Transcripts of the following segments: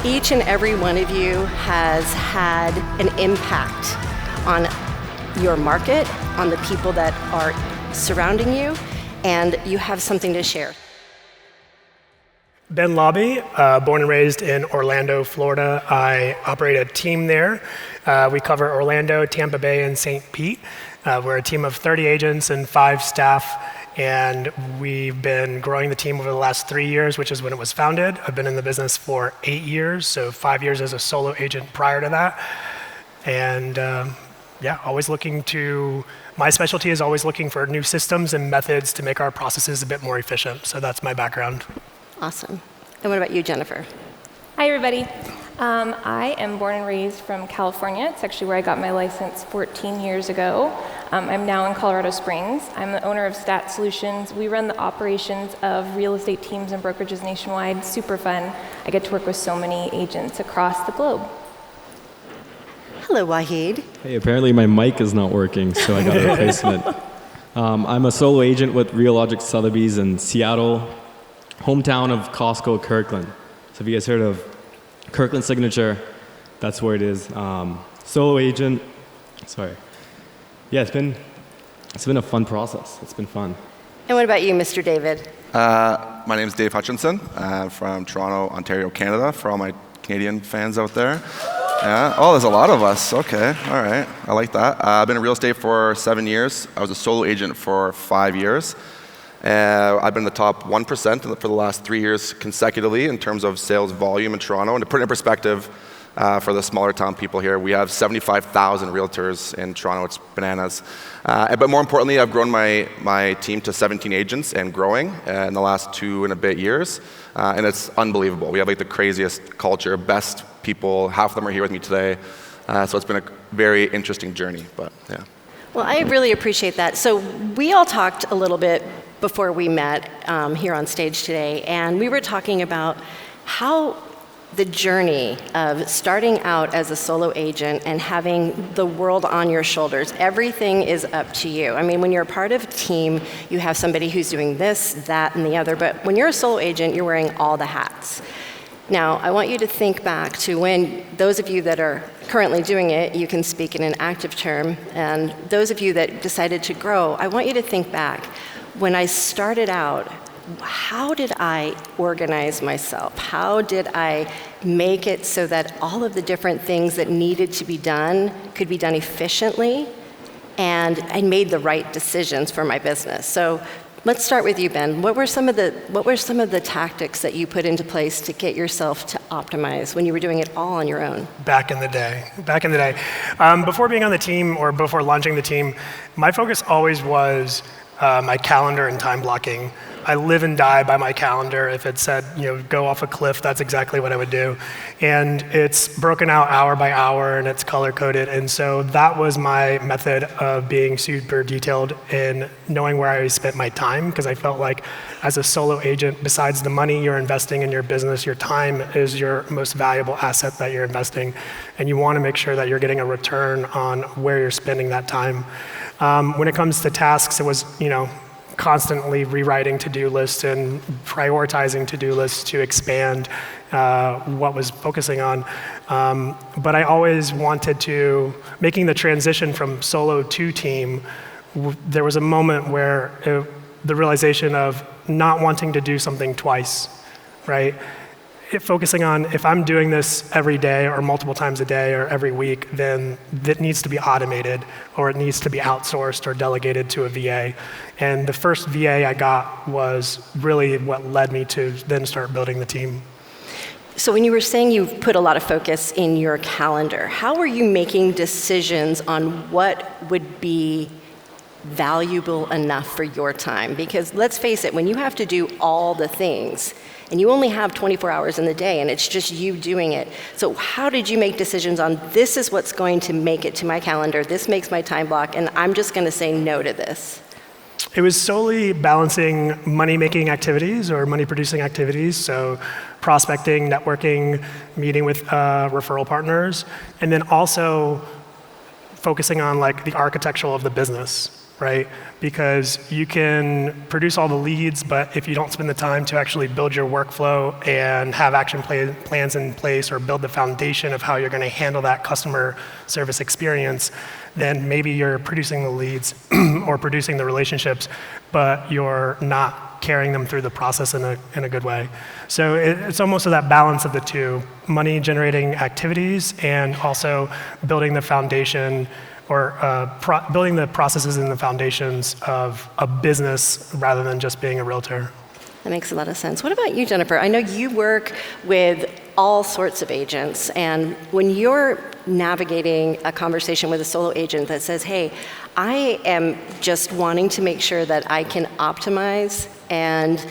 Each and every one of you has had an impact on your market, on the people that are surrounding you, and you have something to share. Ben Laube, born and raised in Orlando, Florida. I operate a team there. We cover Orlando, Tampa Bay, and St. Pete. We're a team of 30 agents and 5 staff, and we've been growing the team over the last 3 years, which is when it was founded. I've been in the business for 8 years, so 5 years as a solo agent prior to that. And yeah, my specialty is always looking for new systems and methods to make our processes a bit more efficient. So that's my background. Awesome. And what about you, Jennifer? Hi, everybody. I am born and raised from California. It's actually where I got my license 14 years ago. I'm now in Colorado Springs. I'm the owner of Staats Solutions. We run the operations of real estate teams and brokerages nationwide. Super fun. I get to work with so many agents across the globe. Hello, Wahid. Hey, apparently my mic is not working, so I got a replacement. I'm a solo agent with RealLogic Sotheby's in Seattle, hometown of Costco, Kirkland. So if you guys heard of Kirkland Signature, that's where it is. Solo agent, sorry. Yeah, it's been a fun process. It's been fun. And what about you, Mr. David? My name is Dave Hutchinson. I'm from Toronto, Ontario, Canada, for all my Canadian fans out there. Yeah. Oh, there's a lot of us. Okay. All right. I like that. I've been in real estate for 7 years. I was a solo agent for 5 years. I've been in the top 1% for the last 3 years consecutively in terms of sales volume in Toronto. And to put it in perspective, for the smaller town people here, we have 75,000 realtors in Toronto. It's bananas. But more importantly, I've grown my team to 17 agents and growing in the last 2 and a bit years. And it's unbelievable. We have like the craziest culture, best people. Half of them are here with me today. So it's been a very interesting journey, but yeah. Well, I really appreciate that. So we all talked a little bit before we met here on stage today, and we were talking about how the journey of starting out as a solo agent and having the world on your shoulders, everything is up to you. I mean, when you're a part of a team, you have somebody who's doing this, that, and the other, but when you're a solo agent, you're wearing all the hats. Now, I want you to think back to when those of you that are currently doing it, you can speak in an active term, and those of you that decided to grow, I want you to think back. When I started out, how did I organize myself? How did I make it so that all of the different things that needed to be done could be done efficiently, and I made the right decisions for my business? So let's start with you, Ben. What were some of the tactics that you put into place to get yourself to optimize when you were doing it all on your own? Back in the day. Before being on the team or before launching the team, my focus always was my calendar and time blocking. I live and die by my calendar. If it said, go off a cliff, that's exactly what I would do. And it's broken out hour by hour, and it's color-coded. And so that was my method of being super detailed in knowing where I spent my time, because I felt like as a solo agent, besides the money you're investing in your business, your time is your most valuable asset that you're investing. And you want to make sure that you're getting a return on where you're spending that time. When it comes to tasks, it was, constantly rewriting to-do lists and prioritizing to-do lists to expand what was focusing on. But I always wanted to, making the transition from solo to team, there was a moment where the realization of not wanting to do something twice, right? Focusing on, if I'm doing this every day or multiple times a day or every week, then that needs to be automated, or it needs to be outsourced or delegated to a VA. And the first VA I got was really what led me to then start building the team. So when you were saying you put a lot of focus in your calendar, how were you making decisions on what would be valuable enough for your time? Because let's face it, when you have to do all the things, and you only have 24 hours in the day, and it's just you doing it. So how did you make decisions on, this is what's going to make it to my calendar, this makes my time block, and I'm just going to say no to this? It was solely balancing money-making activities or money-producing activities, so prospecting, networking, meeting with referral partners, and then also focusing on like the architecture of the business. right? Because you can produce all the leads, but if you don't spend the time to actually build your workflow and have action plans in place or build the foundation of how you're going to handle that customer service experience, then maybe you're producing the leads or producing the relationships, but you're not carrying them through the process in a good way. So it's almost that balance of the two, money generating activities and also building the foundation or building the processes and the foundations of a business rather than just being a realtor. That makes a lot of sense. What about you, Jennifer? I know you work with all sorts of agents, and when you're navigating a conversation with a solo agent that says, hey, I am just wanting to make sure that I can optimize and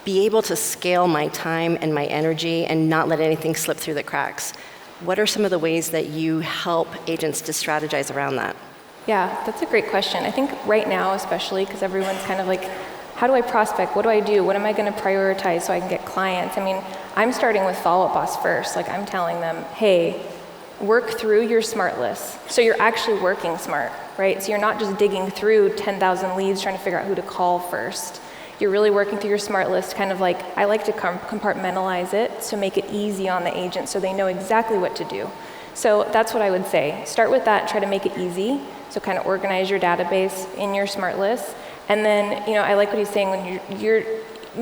be able to scale my time and my energy and not let anything slip through the cracks. What are some of the ways that you help agents to strategize around that? Yeah, that's a great question. I think right now, especially because everyone's kind of like, how do I prospect? What do I do? What am I going to prioritize so I can get clients? I mean, I'm starting with Follow-Up Boss first. Like, I'm telling them, hey, work through your smart list. So you're actually working smart, right? So you're not just digging through 10,000 leads trying to figure out who to call first. You're really working through your smart list, kind of like, I like to compartmentalize it to make it easy on the agent so they know exactly what to do. So that's what I would say. Start with that, try to make it easy. So kind of organize your database in your smart list. And then, you know, I like what he's saying, when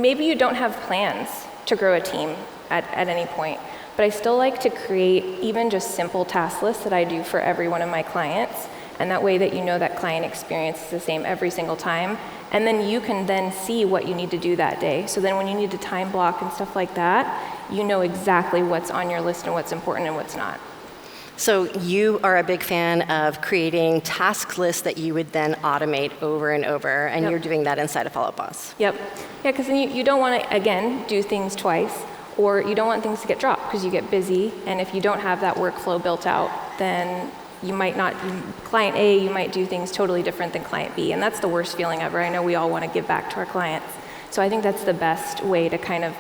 maybe you don't have plans to grow a team at any point, but I still like to create even just simple task lists that I do for every one of my clients. And that way that you know that client experience is the same every single time. And then you can then see what you need to do that day. So then when you need to time block and stuff like that, you know exactly what's on your list and what's important and what's not. So you are a big fan of creating task lists that you would then automate over and over, and Yep. You're doing that inside of Follow-Up Boss. Yep. Yeah, because then you don't want to, again, do things twice, or you don't want things to get dropped because you get busy, and if you don't have that workflow built out, then you might not, client A, you might do things totally different than client B, and that's the worst feeling ever. I know we all want to give back to our clients. So I think that's the best way to kind of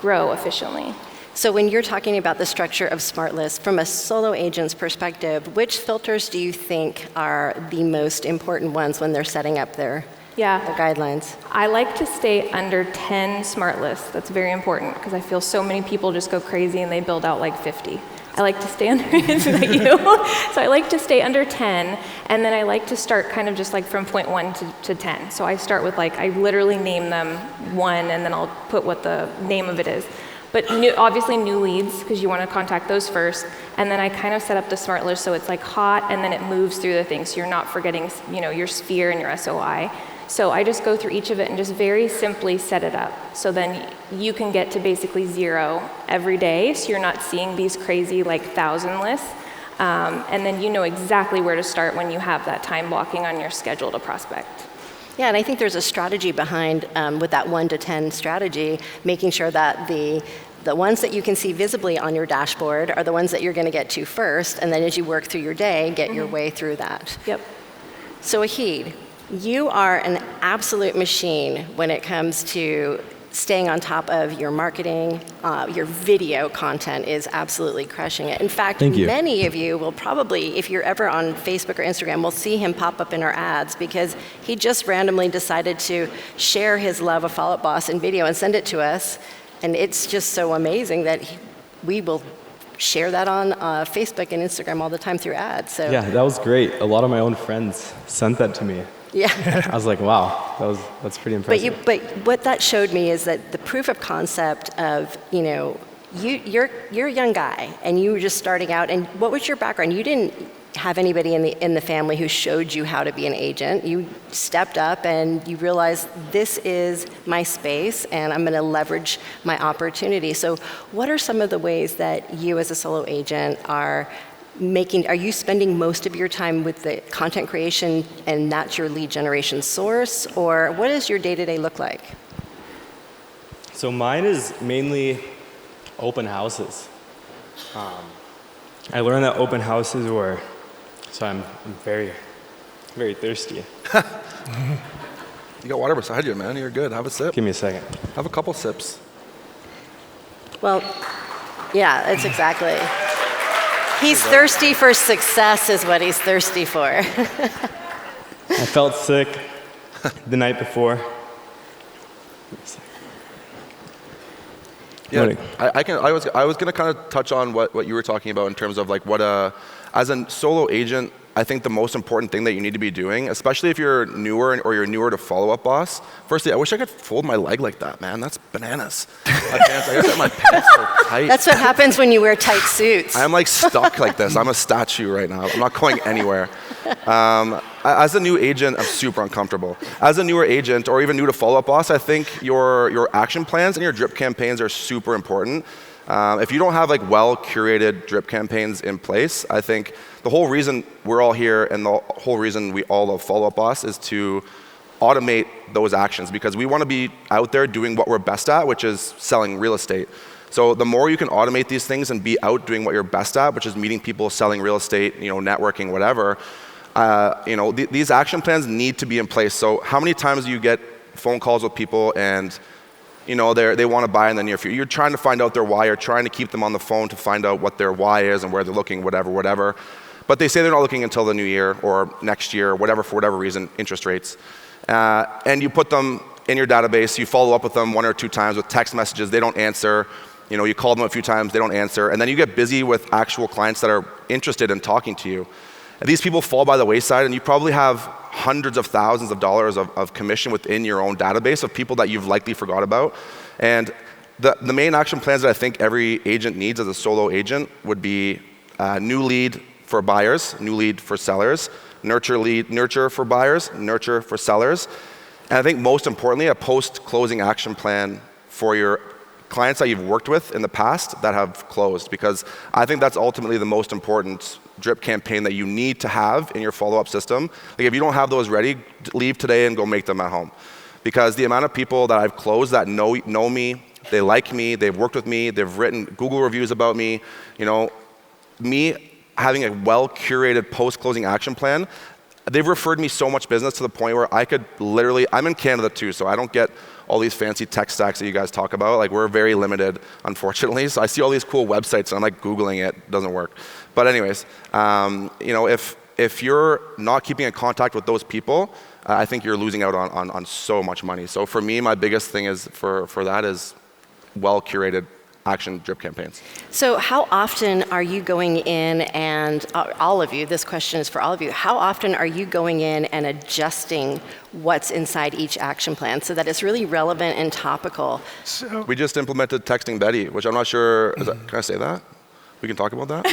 grow efficiently. So when you're talking about the structure of Smart Lists, from a solo agent's perspective, which filters do you think are the most important ones when they're setting up their guidelines? I like to stay under 10 smart lists. That's very important because I feel so many people just go crazy and they build out like 50. I like to stay under, is that you? So I like to stay under 10, and then I like to start kind of just like from point 1 to 10. So I start with like, I literally name them 1, and then I'll put what the name of it is. But obviously new leads, because you want to contact those first. And then I kind of set up the smart list so it's like hot, and then it moves through the things. So you're not forgetting, you know, your sphere and your SOI. So I just go through each of it and just very simply set it up. So then you can get to basically 0 every day. So you're not seeing these crazy like 1,000 lists. And then you know exactly where to start when you have that time blocking on your schedule to prospect. Yeah, and I think there's a strategy behind, with that 1 to 10 strategy, making sure that the ones that you can see visibly on your dashboard are the ones that you're going to get to first, and then as you work through your day, get your way through that. Yep. So Wahid, you are an absolute machine when it comes to staying on top of your marketing. Your video content is absolutely crushing it. In fact, many of you will probably, if you're ever on Facebook or Instagram, will see him pop up in our ads because he just randomly decided to share his love of Follow-Up Boss in video and send it to us. And it's just so amazing that we will share that on Facebook and Instagram all the time through ads. So Yeah, that was great. A lot of my own friends sent that to me. yeah. I was like, wow, that's pretty impressive. But what that showed me is that the proof of concept of, you know, you're a young guy and you were just starting out. And what was your background? You didn't have anybody in the family who showed you how to be an agent. You stepped up and you realized this is my space and I'm going to leverage my opportunity. So what are some of the ways that you as a solo agent are you spending most of your time with the content creation and that's your lead generation source, or what does your day-to-day look like? So mine is mainly open houses. I learned that open houses were, so I'm very, very thirsty. You got water beside you, man. You're good. Have a sip. Give me a second. Have a couple sips. Well, yeah, that's exactly. He's thirsty for success is what he's thirsty for. I I felt sick the night before. Yeah, I was going to kind of touch on what you were talking about in terms of like as a solo agent, I think the most important thing that you need to be doing, especially if you're newer or you're newer to follow-up boss. Firstly, I wish I could fold my leg like that, man. That's bananas. I gotta get my pants so tight. That's what happens when you wear tight suits. I'm like stuck like this. I'm a statue right now. I'm not going anywhere. As a new agent, I'm super uncomfortable. As a newer agent or even new to follow-up boss, I think your action plans and your drip campaigns are super important. If you don't have like well-curated drip campaigns in place, I think the whole reason we're all here and the whole reason we all love Follow-Up Boss is to automate those actions because we want to be out there doing what we're best at, which is selling real estate. So the more you can automate these things and be out doing what you're best at, which is meeting people, selling real estate, networking, whatever, these action plans need to be in place. So how many times do you get phone calls with people and they want to buy in the near future? You're trying to find out their why. You're trying to keep them on the phone to find out what their why is and where they're looking, whatever. But they say they're not looking until the new year or next year, whatever, for whatever reason, interest rates. And you put them in your database. You follow up with them 1 or 2 times with text messages. They don't answer. You call them a few times. They don't answer. And then you get busy with actual clients that are interested in talking to you. And these people fall by the wayside, and you probably have hundreds of thousands of dollars of commission within your own database of people that you've likely forgot about. And the main action plans that I think every agent needs as a solo agent would be new lead for buyers, new lead for sellers, nurture for buyers, nurture for sellers. And I think most importantly, a post-closing action plan for your clients that you've worked with in the past that have closed, because I think that's ultimately the most important drip campaign that you need to have in your follow-up system. Like if you don't have those ready, leave today and go make them at home. Because the amount of people that I've closed that know me, they like me, they've worked with me, they've written Google reviews about me, me having a well-curated post-closing action plan, they've referred me so much business to the point where I could literally, I'm in Canada too, so I don't get all these fancy tech stacks that you guys talk about. Like we're very limited, unfortunately. So I see all these cool websites and I'm like Googling it, doesn't work. But anyways, if you're not keeping in contact with those people, I think you're losing out on so much money. So for me, my biggest thing is for that is well-curated action drip campaigns. So how often are you going in and, all of you, this question is for all of you, how often are you going in and adjusting what's inside each action plan so that it's really relevant and topical? So we just implemented Texting Betty, which I'm not sure, can I say that? We can talk about that?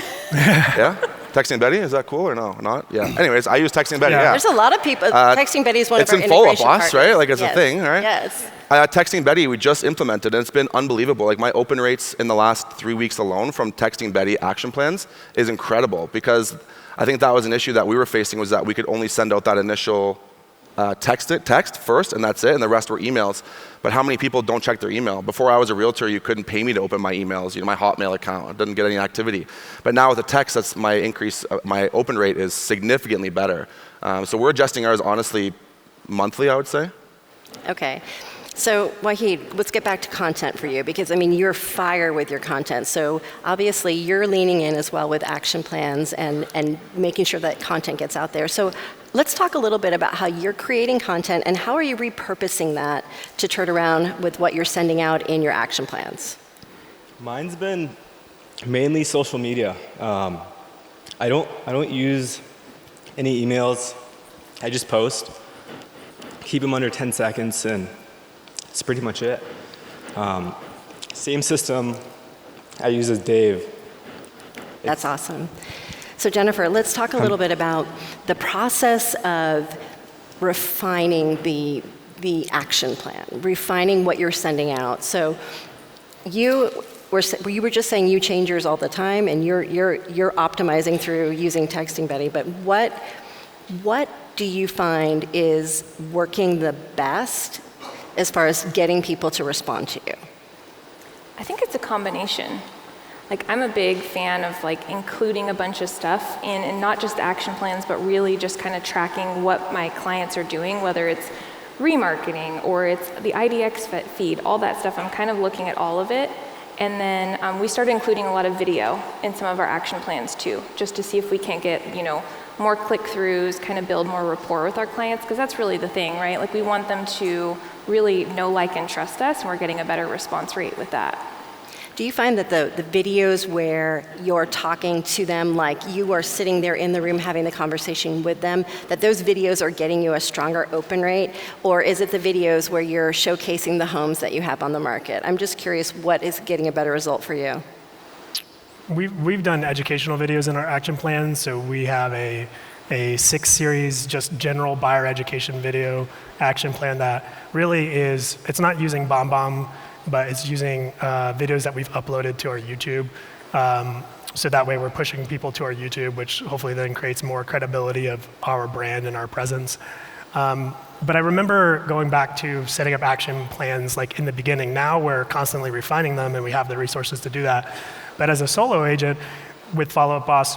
Yeah? Texting Betty, is that cool or no? Not? Yeah. Anyways, I use Texting Betty, yeah. There's a lot of people, Texting Betty is one of our integration partners. It's in partners. follow-up, right? Like it's a thing, right? Yes. Texting Betty, we just implemented, and it's been unbelievable. Like my open rates in the last 3 weeks alone from Texting Betty action plans is incredible, because I think that was an issue that we were facing, was that we could only send out that initial text first, and that's it, and the rest were emails. But how many people don't check their email? Before I was a realtor, you couldn't pay me to open my emails, my Hotmail account. It doesn't get any activity. But now with the text, that's my increase, my open rate is significantly better. So we're adjusting ours honestly monthly, I would say. Okay. So Wahid, let's get back to content for you, because you're fire with your content. So obviously you're leaning in as well with action plans and making sure that content gets out there. So let's talk a little bit about how you're creating content and how are you repurposing that to turn around with what you're sending out in your action plans. Mine's been mainly social media. I don't use any emails. I just post, keep them under 10 seconds, and that's pretty much it. Same system I use as Dave. That's awesome. So Jennifer, let's talk a little bit about the process of refining the action plan, refining what you're sending out. So you were just saying you change yours all the time, and you're optimizing through using Texting Betty. But what do you find is working the best as far as getting people to respond to you? I think it's a combination. I'm a big fan of including a bunch of stuff in, and not just action plans, but really just kind of tracking what my clients are doing, whether it's remarketing or it's the IDX feed, all that stuff. I'm kind of looking at all of it. And then we started including a lot of video in some of our action plans too, just to see if we can't get, more click-throughs, kind of build more rapport with our clients, because that's really the thing, right? Like we want them to really know, like, and trust us, and we're getting a better response rate with that. Do you find that the videos where you're talking to them, like you are sitting there in the room having the conversation with them, that those videos are getting you a stronger open rate? Or is it the videos where you're showcasing the homes that you have on the market? I'm just curious, what is getting a better result for you? We've done educational videos in our action plans, so we have a 6-series just general buyer education video action plan that really is, it's not using BombBomb, but it's using videos that we've uploaded to our YouTube. So that way we're pushing people to our YouTube, which hopefully then creates more credibility of our brand and our presence. But I remember going back to setting up action plans like in the beginning. Now we're constantly refining them and we have the resources to do that. But as a solo agent with Follow Up Boss,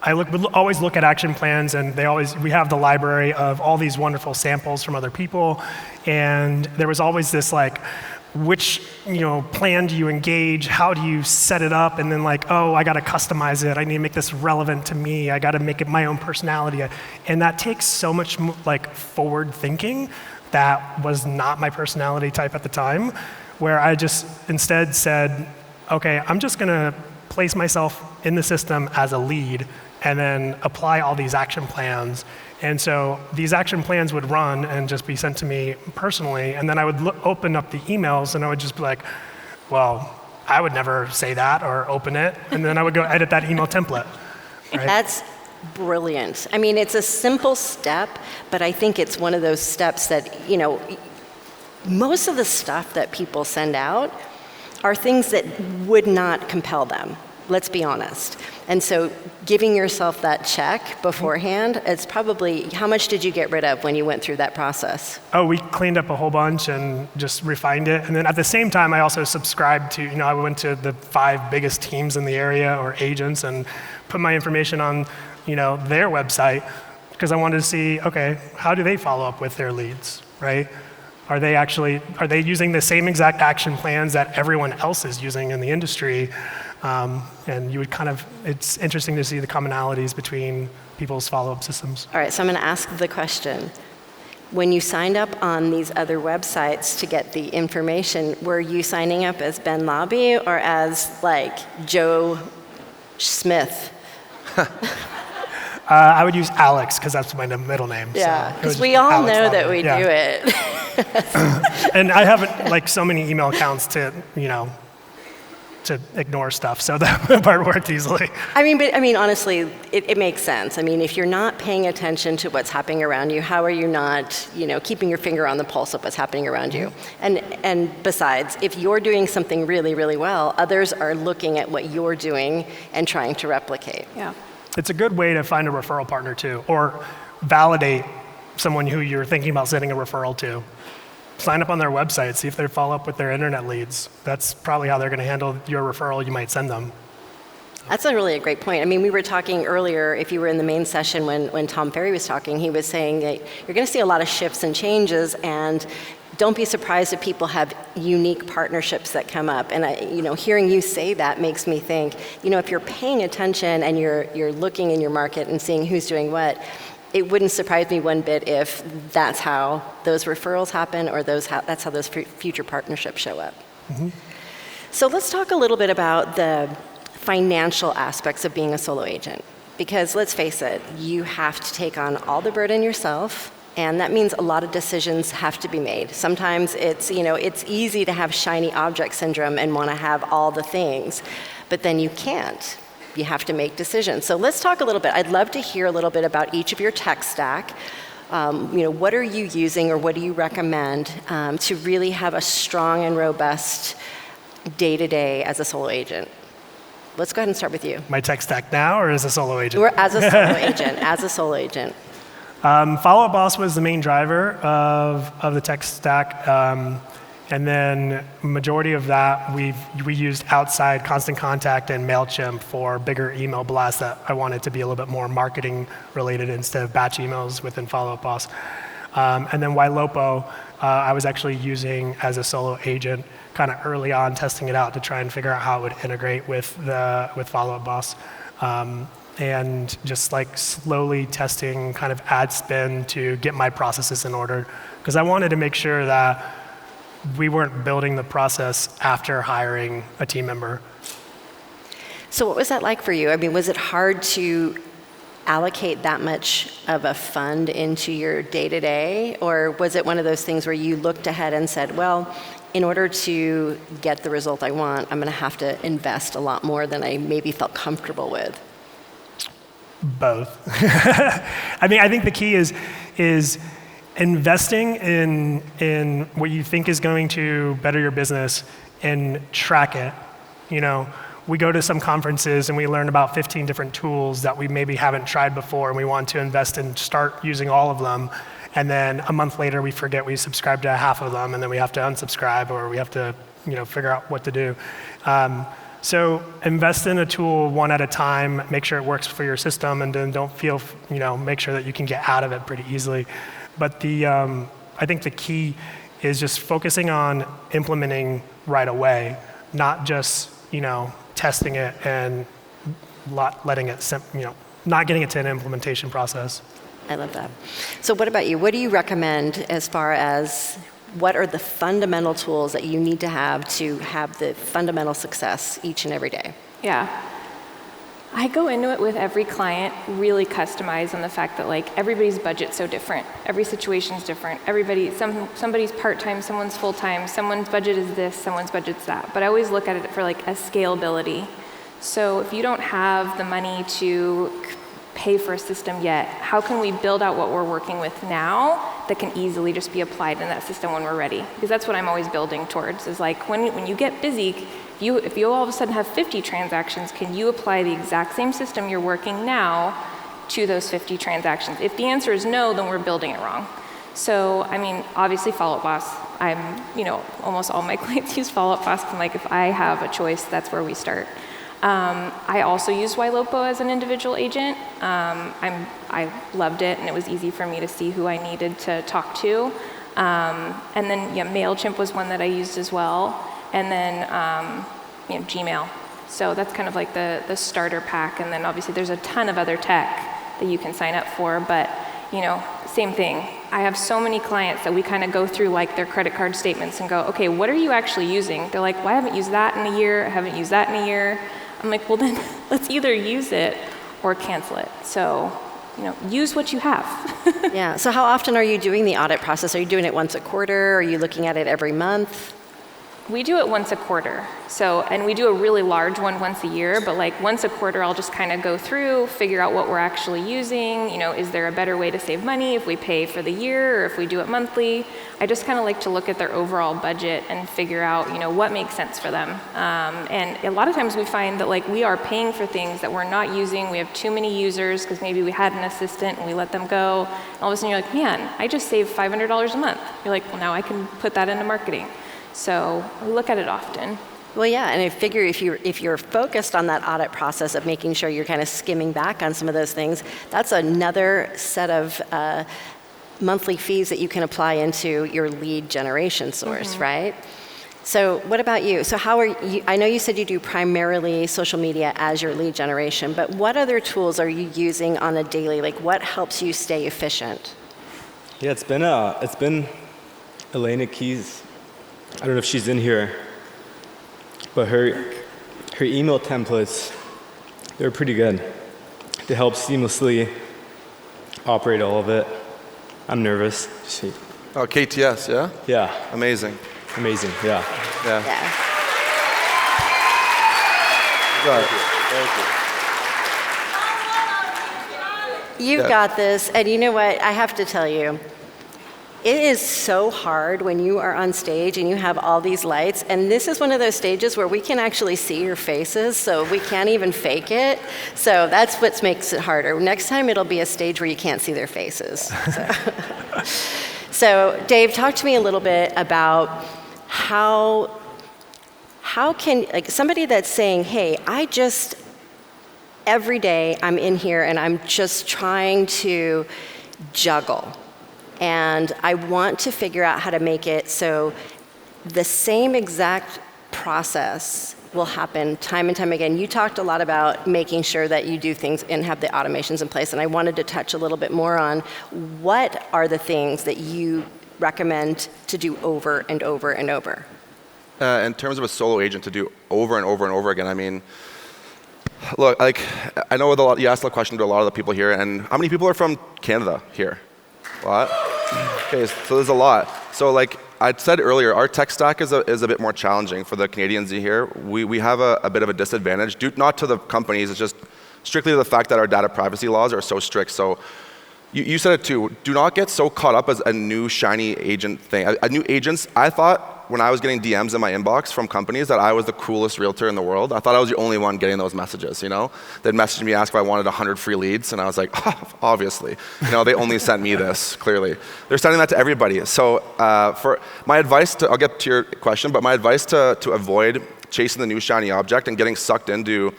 I would always look at action plans, and we have the library of all these wonderful samples from other people, and there was always this like, which plan do you engage? How do you set it up? And then like, oh, I got to customize it. I need to make this relevant to me. I got to make it my own personality. And that takes so much like forward thinking that was not my personality type at the time, where I just instead said, okay, I'm just going to place myself in the system as a lead and then apply all these action plans. And so these action plans would run and just be sent to me personally, and then I would open up the emails and I would just be like, well, I would never say that or open it, and then I would go edit that email template. Right? That's brilliant. I mean, it's a simple step, but I think it's one of those steps that, most of the stuff that people send out are things that would not compel them. Let's be honest. And so giving yourself that check beforehand, it's probably, how much did you get rid of when you went through that process? Oh, we cleaned up a whole bunch and just refined it. And then at the same time, I also subscribed to, I went to the 5 biggest teams in the area or agents and put my information on, their website, because I wanted to see, okay, how do they follow up with their leads, right? Are they using the same exact action plans that everyone else is using in the industry? And you would it's interesting to see the commonalities between people's follow-up systems. All right, so I'm going to ask the question. When you signed up on these other websites to get the information, were you signing up as Ben Laube or as like Joe Smith? I would use Alex because that's my middle name. Yeah, because so we all Alex know Laube. that we do it. And I haven't like so many email accounts to ignore stuff, so that part worked easily. I mean, honestly, it makes sense. I mean, if you're not paying attention to what's happening around you, how are you not, keeping your finger on the pulse of what's happening around you? And besides, if you're doing something really, really well, others are looking at what you're doing and trying to replicate. Yeah. It's a good way to find a referral partner too, or validate someone who you're thinking about sending a referral to. Sign up on their website, see if they follow up with their internet leads. That's probably how they're going to handle your referral you might send them. That's a great point. I mean, we were talking earlier, if you were in the main session when Tom Ferry was talking, he was saying that you're going to see a lot of shifts and changes, and don't be surprised if people have unique partnerships that come up. And hearing you say that makes me think, if you're paying attention and you're looking in your market and seeing who's doing what, it wouldn't surprise me one bit if that's how those referrals happen or that's how those future partnerships show up. Mm-hmm. So let's talk a little bit about the financial aspects of being a solo agent. Because let's face it, you have to take on all the burden yourself, and that means a lot of decisions have to be made. Sometimes it's easy to have shiny object syndrome and want to have all the things, but then you can't. You have to make decisions. So let's talk a little bit. I'd love to hear a little bit about each of your tech stack. What are you using or what do you recommend to really have a strong and robust day-to-day as a solo agent? Let's go ahead and start with you. My tech stack now or as a solo agent? Or as a solo agent, as a solo agent. Follow Up Boss was the main driver of the tech stack. And then majority of that, we used outside Constant Contact and MailChimp for bigger email blasts that I wanted to be a little bit more marketing related instead of batch emails within Follow Up Boss. And then Wahid, I was actually using as a solo agent kind of early on, testing it out to try and figure out how it would integrate with Follow Up Boss. and just like slowly testing kind of ad spend to get my processes in order. Because I wanted to make sure that we weren't building the process after hiring a team member. So what was that like for you? I mean, was it hard to allocate that much of a fund into your day-to-day? Or was it one of those things where you looked ahead and said, well, in order to get the result I want, I'm going to have to invest a lot more than I maybe felt comfortable with? Both. I mean, I think the key is investing in what you think is going to better your business and track it. You know, we go to some conferences and we learn about 15 different tools that we maybe haven't tried before, and we want to invest and start using all of them. And then a month later, we forget we subscribed to half of them, and then we have to unsubscribe, or we have to, figure out what to do. So invest in a tool one at a time, make sure it works for your system, and then don't feel, make sure that you can get out of it pretty easily. But I think the key is just focusing on implementing right away, not just, testing it and letting it, not getting it to an implementation process. I love that. So what about you? What do you recommend as far as what are the fundamental tools that you need to have the fundamental success each and every day? Yeah. I go into it with every client really customized on the fact that like everybody's budget's so different. Every situation's different. Somebody's part-time, someone's full-time, someone's budget is this, someone's budget's that. But I always look at it for like a scalability. So if you don't have the money to pay for a system yet, how can we build out what we're working with now that can easily just be applied in that system when we're ready? Because that's what I'm always building towards, is like when you get busy, if you all of a sudden have 50 transactions, can you apply the exact same system you're working now to those 50 transactions? If the answer is no, then we're building it wrong. So, I mean, obviously Follow Up Boss. Almost all my clients use Follow Up Boss, and like if I have a choice, that's where we start. I also used Laube as an individual agent. I loved it, and it was easy for me to see who I needed to talk to. And then, MailChimp was one that I used as well. And then, Gmail. So that's kind of like the starter pack. And then obviously there's a ton of other tech that you can sign up for. But, same thing. I have so many clients that we kind of go through like their credit card statements and go, okay, what are you actually using? They're like, well, I haven't used that in a year. I haven't used that in a year. I'm like, well, then let's either use it or cancel it. So, use what you have. Yeah. So how often are you doing the audit process? Are you doing it once a quarter? Are you looking at it every month? We do it once a quarter. And we do a really large one once a year, but like once a quarter, I'll just kind of go through, figure out what we're actually using. Is there a better way to save money if we pay for the year or if we do it monthly? I just kind of like to look at their overall budget and figure out, what makes sense for them. And a lot of times we find that like we are paying for things that we're not using. We have too many users because maybe we had an assistant and we let them go. And all of a sudden you're like, man, I just saved $500 a month. You're like, well, now I can put that into marketing. So we look at it often. Well, yeah, and I figure if you're focused on that audit process of making sure you're kind of skimming back on some of those things, that's another set of monthly fees that you can apply into your lead generation source, right? So what about you? So how are you? I know you said you do primarily social media as your lead generation, but what other tools are you using on a daily? Like, what helps you stay efficient? Yeah, it's been Elena Keys. I don't know if she's in here, but her email templates, they're pretty good. They help seamlessly operate all of it. I'm nervous. Oh, KTS, yeah? Yeah. Amazing. Amazing, yeah. Yeah. Thank you. You've got this, and you know what? I have to tell you, it is so hard when you are on stage and you have all these lights, and this is one of those stages where we can actually see your faces, so we can't even fake it. So that's what makes it harder. Next time it'll be a stage where you can't see their faces. So Dave, talk to me a little bit about how can, like, somebody that's saying, hey, every day I'm in here and I'm just trying to juggle. And I want to figure out how to make it so the same exact process will happen time and time again. You talked a lot about making sure that you do things and have the automations in place, and I wanted to touch a little bit more on what are the things that you recommend to do over and over and over? In terms of a solo agent to do over and over and over again, I mean, look, like, I know you asked the question to a lot of the people here, and how many people are from Canada here? A lot? Okay, so there's a lot. So like I said earlier, our tech stack is a bit more challenging for the Canadians here. We have a bit of a disadvantage, due not to the companies, it's just strictly to the fact that our data privacy laws are so strict. So you said it too, do not get so caught up as a new shiny agent thing. A new agents, I thought when I was getting DMs in my inbox from companies that I was the coolest realtor in the world. I thought I was the only one getting those messages, you know? They'd message me, ask if I wanted 100 free leads, and I was like, oh, obviously. You know, they only sent me this, clearly. They're sending that to everybody. So for my advice I'll get to your question, but my advice to avoid chasing the new shiny object and getting sucked into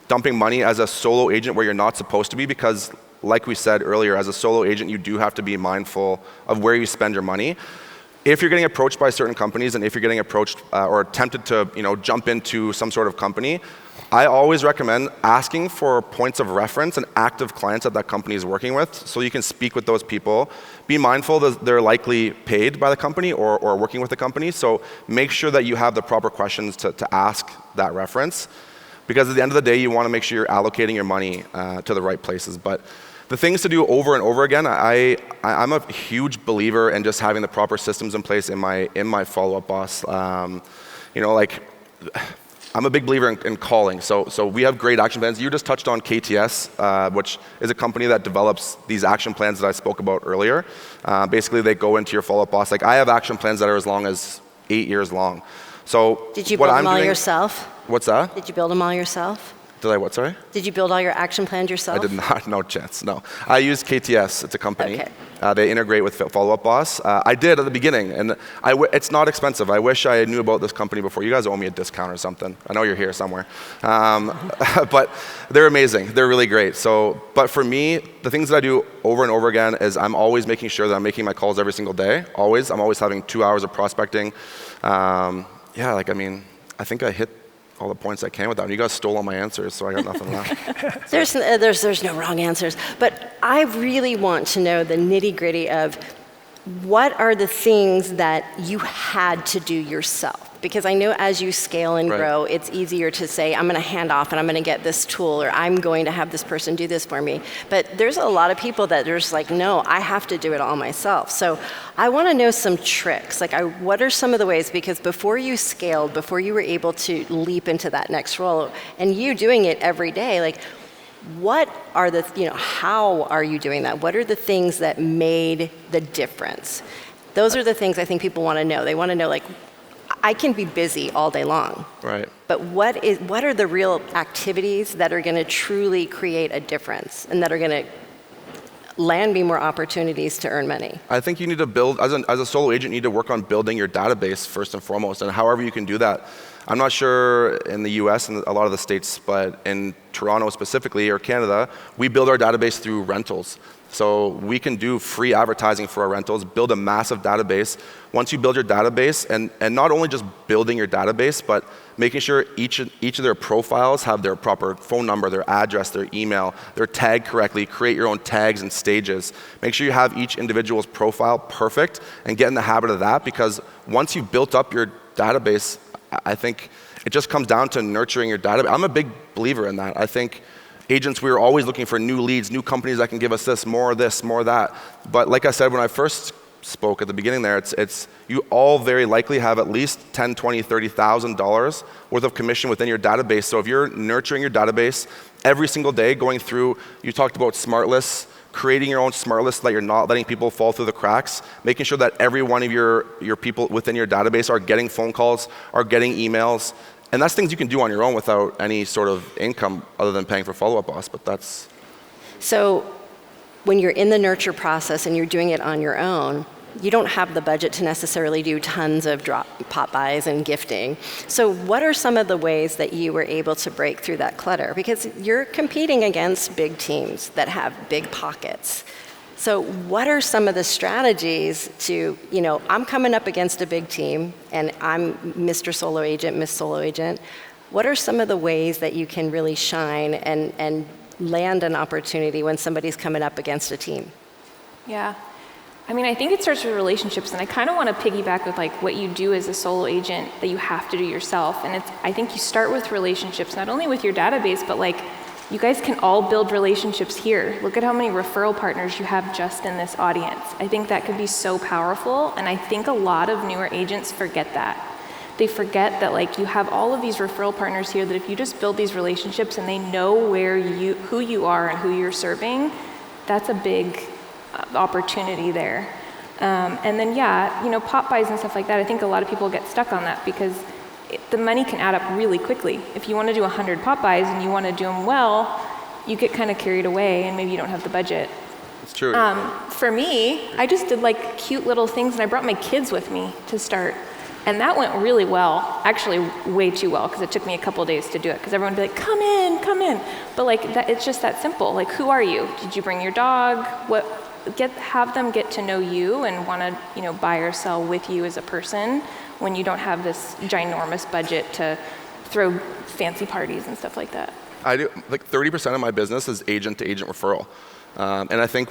dumping money as a solo agent where you're not supposed to be, because like we said earlier, as a solo agent, you do have to be mindful of where you spend your money. If you're getting approached by certain companies, and if you're getting approached or tempted to, you know, jump into some sort of company, I always recommend asking for points of reference and active clients that company is working with, so you can speak with those people. Be mindful that they're likely paid by the company or working with the company, so make sure that you have the proper questions to ask that reference, because at the end of the day, you want to make sure you're allocating your money to the right places. But the things to do over and over again, I'm a huge believer in just having the proper systems in place in my follow-up boss. You know, like, I'm a big believer in calling. So we have great action plans. You just touched on KTS, which is a company that develops these action plans that I spoke about earlier. Basically, they go into your follow-up boss. Like, I have action plans that are as long as 8 years long. So did you build them all yourself? What's that? Did you build them all yourself? Did I what, sorry? Did you build all your action plans yourself? I did not, no chance, no. I use KTS, it's a company. Okay. They integrate with Follow-Up Boss. I did at the beginning, and it's not expensive. I wish I knew about this company before. You guys owe me a discount or something. I know you're here somewhere. But they're amazing, they're really great. So, but for me, the things that I do over and over again is I'm always making sure that I'm making my calls every single day, always. I'm always having 2 hours of prospecting. Yeah, like, I mean, I think I hit all the points I can with that. And you guys stole all my answers, so I got nothing left. There's no wrong answers. But I really want to know the nitty-gritty of what are the things that you had to do yourself? Because I know as you scale and grow, it's easier to say, I'm going to hand off and I'm going to get this tool, or I'm going to have this person do this for me. But there's a lot of people that are just like, no, I have to do it all myself. So I want to know some tricks. Like, what are some of the ways? Because before you scaled, before you were able to leap into that next role, and you doing it every day, like, what are the, how are you doing that? What are the things that made the difference? Those are the things I think people want to know. They want to know, like, I can be busy all day long. Right. But what are the real activities that are going to truly create a difference and that are going to land me more opportunities to earn money? I think you need to build, as a solo agent, you need to work on building your database first and foremost, and however you can do that. I'm not sure in the US and a lot of the states, but in Toronto specifically, or Canada, we build our database through rentals. So we can do free advertising for our rentals, build a massive database. Once you build your database, and not only just building your database, but making sure each of their profiles have their proper phone number, their address, their email, they're tagged correctly, create your own tags and stages. Make sure you have each individual's profile perfect and get in the habit of that, because once you've built up your database, I think it just comes down to nurturing your database. I'm a big believer in that. I think agents, we are always looking for new leads, new companies that can give us this, more that. But like I said, when I first spoke at the beginning there, it's you all very likely have at least $10,000, $20,000, $30,000 worth of commission within your database. So if you're nurturing your database every single day, going through, you talked about smart lists, creating your own smart list so that you're not letting people fall through the cracks, making sure that every one of your people within your database are getting phone calls, are getting emails. And that's things you can do on your own without any sort of income other than paying for Follow-Up Boss, but that's... So when you're in the nurture process and you're doing it on your own, you don't have the budget to necessarily do tons of pop buys and gifting. So what are some of the ways that you were able to break through that clutter? Because you're competing against big teams that have big pockets. So what are some of the strategies to, I'm coming up against a big team and I'm Mr. Solo Agent, Miss Solo Agent. what are some of the ways that you can really shine and land an opportunity when somebody's coming up against a team? Yeah. I mean, I think it starts with relationships, and I kind of want to piggyback with like what you do as a solo agent that you have to do yourself. And I think you start with relationships, not only with your database, but like you guys can all build relationships here. Look at how many referral partners you have just in this audience. I think that could be so powerful, and I think a lot of newer agents forget that. They forget that like you have all of these referral partners here that if you just build these relationships and they know who you are and who you're serving, that's a big opportunity there. And then pop buys and stuff like that, I think a lot of people get stuck on that because the money can add up really quickly. If you want to do 100 pop buys and you want to do them well, you get kind of carried away and maybe you don't have the budget. It's true. For me, I just did like cute little things and I brought my kids with me to start. And that went really well, actually way too well, because it took me a couple days to do it, because everyone would be like, come in, come in. But like that, it's just that simple. Like, who are you? Did you bring your dog? Have them get to know you and want to, buy or sell with you as a person when you don't have this ginormous budget to throw fancy parties and stuff like that. I do, like 30% of my business is agent-to-agent referral. And I think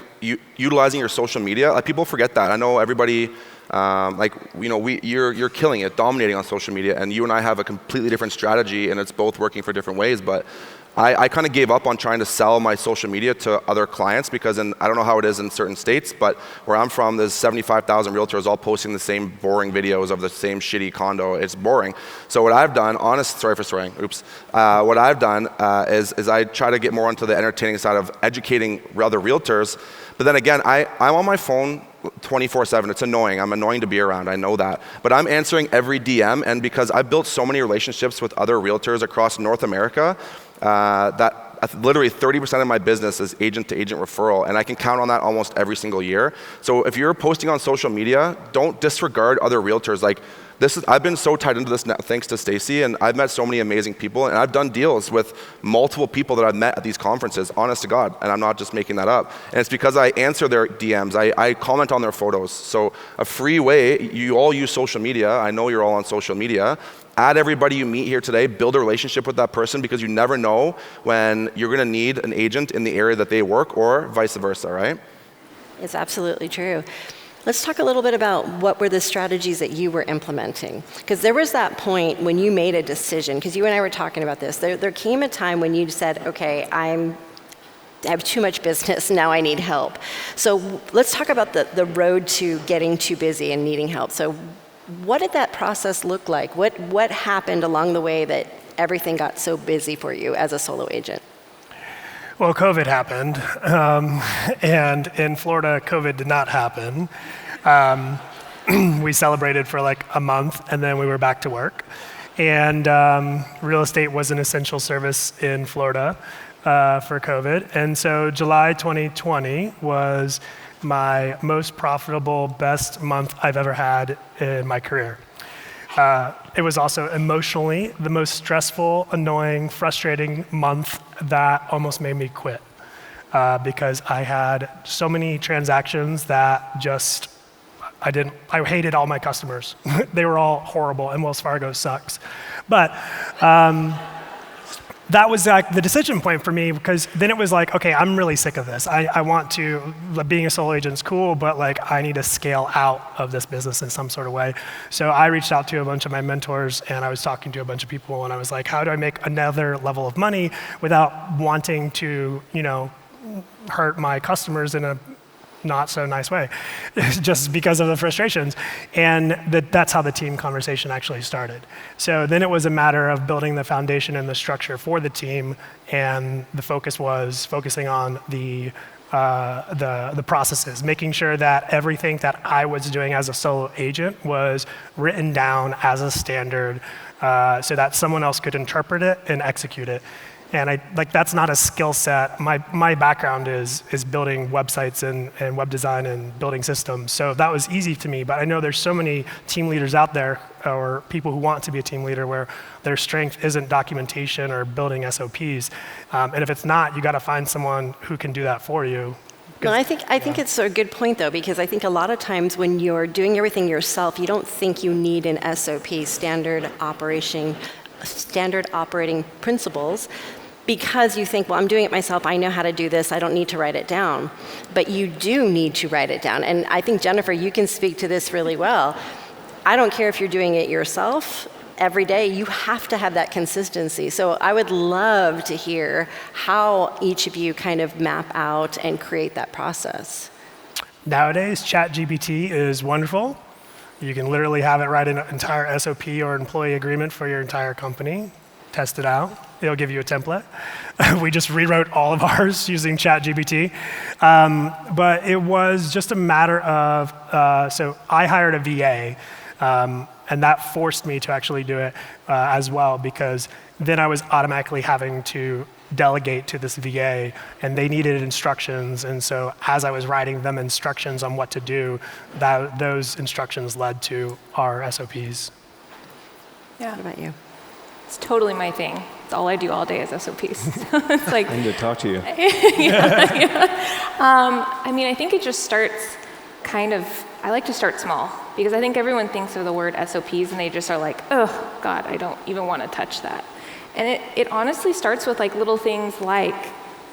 utilizing your social media, like people forget that. I know everybody, you're killing it, dominating on social media, and you and I have a completely different strategy, and it's both working for different ways. But I kind of gave up on trying to sell my social media to other clients because, I don't know how it is in certain states, but where I'm from, there's 75,000 realtors all posting the same boring videos of the same shitty condo. It's boring. So what I've done, sorry for swearing, oops. What I've done is I try to get more onto the entertaining side of educating other realtors. But then again, I'm on my phone 24/7. It's annoying. I'm annoying to be around. I know that. But I'm answering every DM, and because I've built so many relationships with other realtors across North America, that literally 30% of my business is agent-to-agent referral, and I can count on that almost every single year. So if you're posting on social media, don't disregard other realtors. Like I've been so tied into this thanks to Stacey, and I've met so many amazing people, and I've done deals with multiple people that I've met at these conferences, honest to God, and I'm not just making that up. And it's because I answer their DMs, I comment on their photos. So a free way, you all use social media, I know you're all on social media, add everybody you meet here today, build a relationship with that person, because you never know when you're gonna need an agent in the area that they work, or vice versa, right? It's absolutely true. Let's talk a little bit about what were the strategies that you were implementing. Because there was that point when you made a decision, because you and I were talking about this. There came a time when you said, okay, I have too much business, now I need help. So let's talk about the road to getting too busy and needing help. So what did that process look like? What happened along the way that everything got so busy for you as a solo agent? Well, COVID happened, and in Florida, COVID did not happen. We celebrated for like a month, and then we were back to work. And real estate was an essential service in Florida for COVID. And so July 2020 was my most profitable, best month I've ever had in my career. It was also emotionally the most stressful, annoying, frustrating month that almost made me quit because I had so many transactions that just, I hated all my customers. They were all horrible, and Wells Fargo sucks. But that was like the decision point for me, because then it was like, okay, I'm really sick of this. I want to, being a solo agent is cool, but like I need to scale out of this business in some sort of way. So I reached out to a bunch of my mentors, and I was talking to a bunch of people, and I was like, how do I make another level of money without wanting to, hurt my customers in a not so nice way, just because of the frustrations. And that's how the team conversation actually started. So then it was a matter of building the foundation and the structure for the team, and the focus was focusing on the processes, making sure that everything that I was doing as a solo agent was written down as a standard so that someone else could interpret it and execute it. And that's not a skill set. My background is building websites and web design and building systems. So that was easy to me, but I know there's so many team leaders out there, or people who want to be a team leader, where their strength isn't documentation or building SOPs. And if it's not, you gotta find someone who can do that for you. Well, I think it's a good point, though, because I think a lot of times when you're doing everything yourself, you don't think you need an SOP, standard operation standard operating principles because you think, well, I'm doing it myself, I know how to do this, I don't need to write it down. But you do need to write it down. And I think, Jennifer, you can speak to this really well. I don't care if you're doing it yourself every day, you have to have that consistency. So I would love to hear how each of you kind of map out and create that process. Nowadays, ChatGPT is wonderful. You can literally have it write an entire SOP or employee agreement for your entire company. Test it out. It'll give you a template. We just rewrote all of ours using ChatGPT. But it was just a matter of, so I hired a VA, and that forced me to actually do it as well, because then I was automatically having to delegate to this VA, and they needed instructions. And so as I was writing them instructions on what to do, those instructions led to our SOPs. Yeah. What about you? It's totally my thing. It's all I do all day is SOPs. It's like, I need to talk to you. I mean, I think it just starts I like to start small, because I think everyone thinks of the word SOPs and they just are like, oh God, I don't even want to touch that. And it honestly starts with like little things like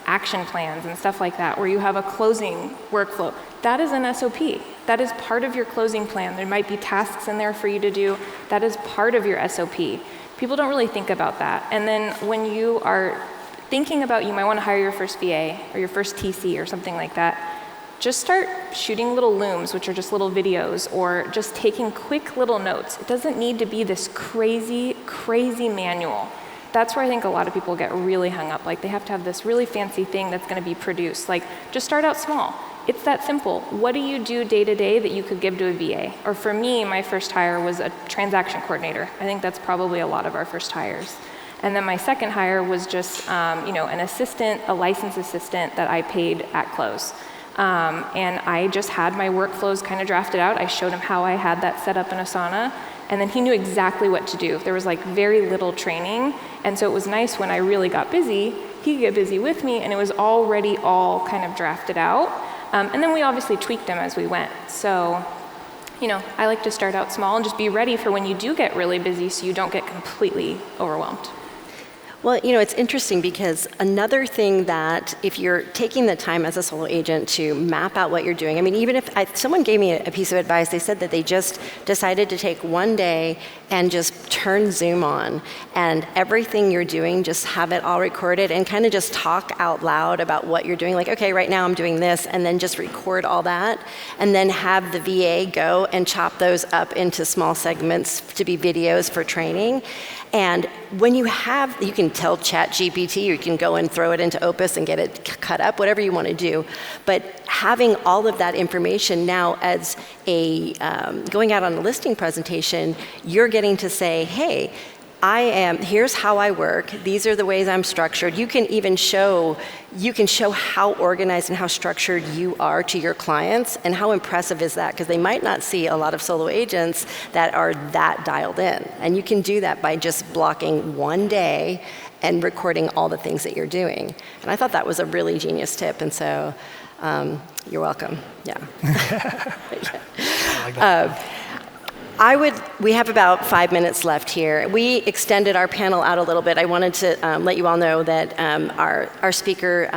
action plans and stuff like that, where you have a closing workflow. That is an SOP. That is part of your closing plan. There might be tasks in there for you to do. That is part of your SOP. People don't really think about that. And then when you are thinking about, you might want to hire your first VA or your first TC or something like that, just start shooting little looms, which are just little videos, or just taking quick little notes. It doesn't need to be this crazy, crazy manual. That's where I think a lot of people get really hung up. Like they have to have this really fancy thing that's going to be produced. Like just start out small. It's that simple. What do you do day to day that you could give to a VA? Or for me, my first hire was a transaction coordinator. I think that's probably a lot of our first hires. And then my second hire was just an assistant, a licensed assistant that I paid at close. And I just had my workflows kind of drafted out. I showed him how I had that set up in Asana, and then he knew exactly what to do. There was like very little training, and so it was nice when I really got busy, he could get busy with me, and it was already all kind of drafted out. And then we obviously tweaked them as we went. So, I like to start out small and just be ready for when you do get really busy so you don't get completely overwhelmed. Well, it's interesting because another thing that if you're taking the time as a solo agent to map out what you're doing, I mean, even if someone gave me a piece of advice, they said that they just decided to take one day and just turn Zoom on, and everything you're doing, just have it all recorded and kind of just talk out loud about what you're doing. Like, okay, right now I'm doing this, and then just record all that, and then have the VA go and chop those up into small segments to be videos for training. And when you can tell ChatGPT, or you can go and throw it into Opus and get it cut up, whatever you want to do. But having all of that information now as going out on a listing presentation, you're getting to say, hey, here's how I work, these are the ways I'm structured. You can even show how organized and how structured you are to your clients, and how impressive is that? Because they might not see a lot of solo agents that are that dialed in. And you can do that by just blocking one day and recording all the things that you're doing. And I thought that was a really genius tip, and so you're welcome. Yeah. I like that. We have about 5 minutes left here. We extended our panel out a little bit. I wanted to let you all know that our speaker,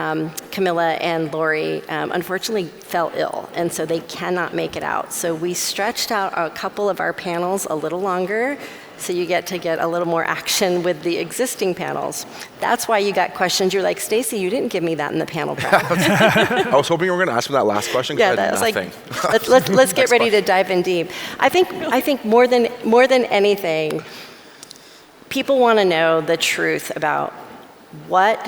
Camilla and Lori, unfortunately fell ill, and so they cannot make it out. So we stretched out a couple of our panels a little longer, so you get to get a little more action with the existing panels. That's why you got questions. You're like, Stacey, you didn't give me that in the panel prep. I was hoping you were going to ask me that last question. Yeah, that was nothing. Like, let's get ready to dive in deep. I think more than anything, people want to know the truth about what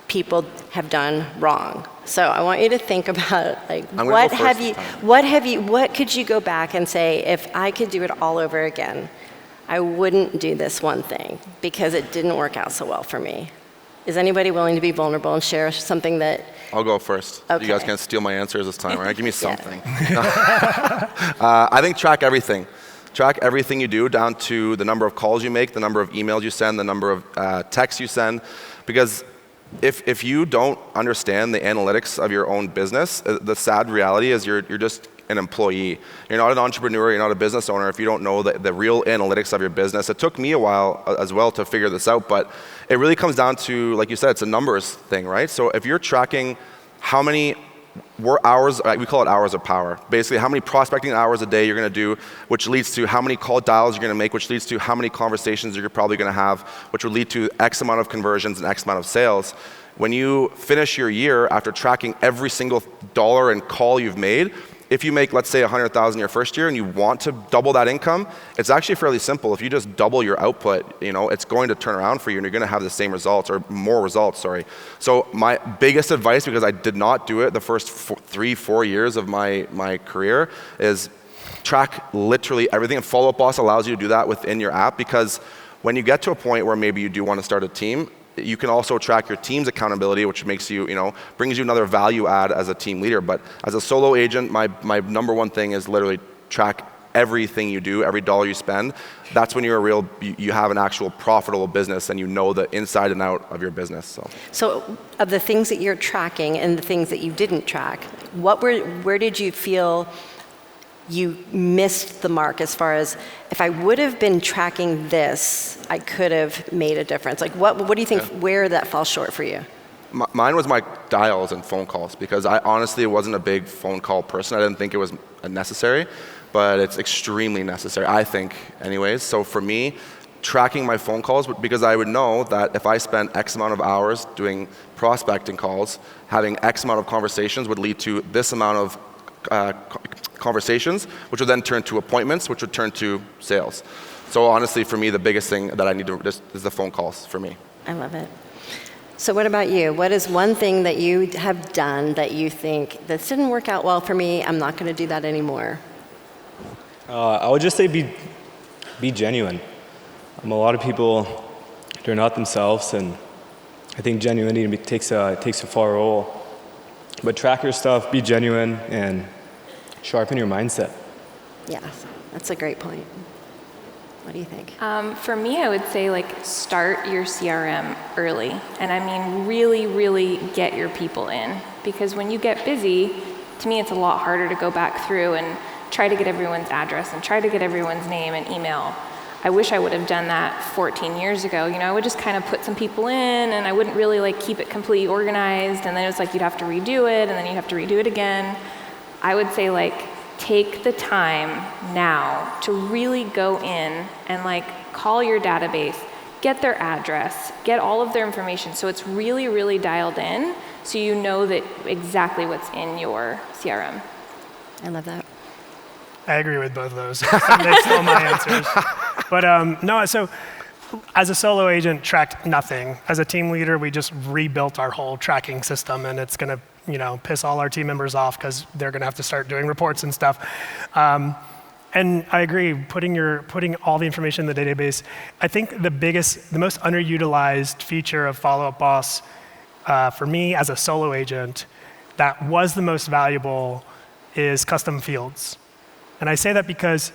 people have done wrong. So I want you to think about what could you go back and say, if I could do it all over again, I wouldn't do this one thing because it didn't work out so well for me. Is anybody willing to be vulnerable and share something that? I'll go first. Okay. You guys can't steal my answers this time, right? Give me something. I think track everything. Track everything you do down to the number of calls you make, the number of emails you send, the number of texts you send. Because if you don't understand the analytics of your own business, the sad reality is you're just an employee. You're not an entrepreneur, you're not a business owner if you don't know the real analytics of your business. It took me a while as well to figure this out, but it really comes down to, like you said, it's a numbers thing, right? So if you're tracking how many hours, we call it hours of power. Basically, how many prospecting hours a day you're going to do, which leads to how many call dials you're going to make, which leads to how many conversations you're probably going to have, which would lead to X amount of conversions and X amount of sales. When you finish your year after tracking every single dollar and call you've made, if you make, let's say, $100,000 your first year and you want to double that income, it's actually fairly simple. If you just double your output, it's going to turn around for you and you're going to have the same results or more results, sorry. So my biggest advice, because I did not do it the first 3-4 years of my career, is track literally everything. And Follow Up Boss allows you to do that within your app, because when you get to a point where maybe you do want to start a team, you can also track your team's accountability, which makes you, brings you another value add as a team leader. But as a solo agent, my number one thing is literally track everything you do, every dollar you spend. That's when you're you have an actual profitable business and you know the inside and out of your business. So of the things that you're tracking and the things that you didn't track, where did you feel you missed the mark as far as, if I would have been tracking this, I could have made a difference? Like what do you think, where that falls short for you? Mine was my dials and phone calls, because I honestly wasn't a big phone call person. I didn't think it was necessary, but it's extremely necessary, I think, anyways. So for me, tracking my phone calls, because I would know that if I spent X amount of hours doing prospecting calls, having X amount of conversations would lead to this amount of conversations, which would then turn to appointments, which would turn to sales. So honestly, for me, the biggest thing that I need to is the phone calls for me. I love it. So what about you? What is one thing that you have done that you think, this didn't work out well for me, I'm not going to do that anymore? I would just say be genuine. A lot of people, they're not themselves, and I think genuinity takes a far role. But track your stuff, be genuine, and sharpen your mindset. Yes, that's a great point. What do you think? For me, I would say start your CRM early. And I mean really, really get your people in. Because when you get busy, to me it's a lot harder to go back through and try to get everyone's address and try to get everyone's name and email. I wish I would have done that 14 years ago. I would just kind of put some people in, and I wouldn't really keep it completely organized, and then it was you'd have to redo it, and then you'd have to redo it again. I would say take the time now to really go in and call your database, get their address, get all of their information so it's really, really dialed in so you know that exactly what's in your CRM. I love that. I agree with both of those. That's all my answers. But no, so as a solo agent, tracked nothing. As a team leader, we just rebuilt our whole tracking system, and it's going to piss all our team members off because they're going to have to start doing reports and stuff. And I agree, putting all the information in the database. I think the most underutilized feature of Follow Up Boss for me as a solo agent that was the most valuable is custom fields. And I say that because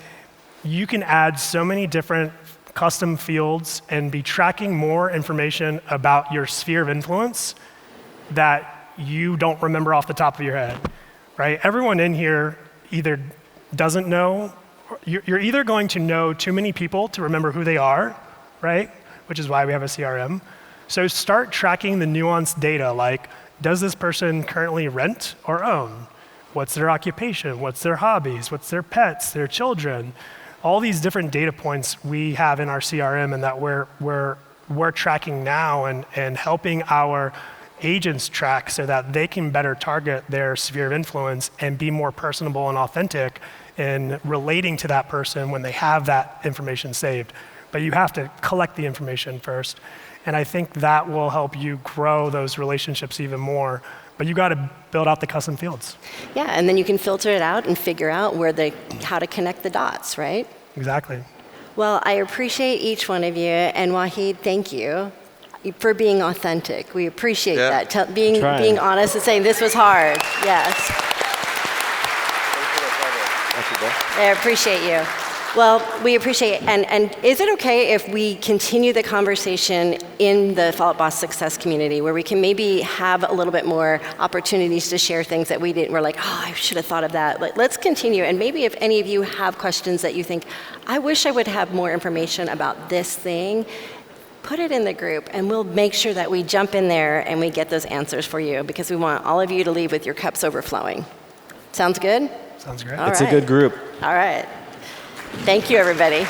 you can add so many different custom fields and be tracking more information about your sphere of influence that you don't remember off the top of your head, right? Everyone in here either doesn't know, you're either going to know too many people to remember who they are, right? Which is why we have a CRM. So start tracking the nuanced data, does this person currently rent or own? What's their occupation? What's their hobbies? What's their pets, their children? All these different data points we have in our CRM and that we're tracking now and helping our agents track so that they can better target their sphere of influence and be more personable and authentic in relating to that person when they have that information saved. But you have to collect the information first. And I think that will help you grow those relationships even more. But you got to build out the custom fields. Yeah, and then you can filter it out and figure out how to connect the dots, right? Exactly. Well, I appreciate each one of you, and Wahid, thank you for being authentic. We appreciate that. Being honest and saying this was hard. Yes. I appreciate you. Well, we appreciate it. And is it okay if we continue the conversation in the Follow Up Boss Success community where we can maybe have a little bit more opportunities to share things that we didn't, we're like, oh, I should have thought of that. Let's continue. And maybe if any of you have questions that you think, I wish I would have more information about this thing, put it in the group and we'll make sure that we jump in there and we get those answers for you because we want all of you to leave with your cups overflowing. Sounds good? Sounds great. It's a good group. All right. Thank you, everybody.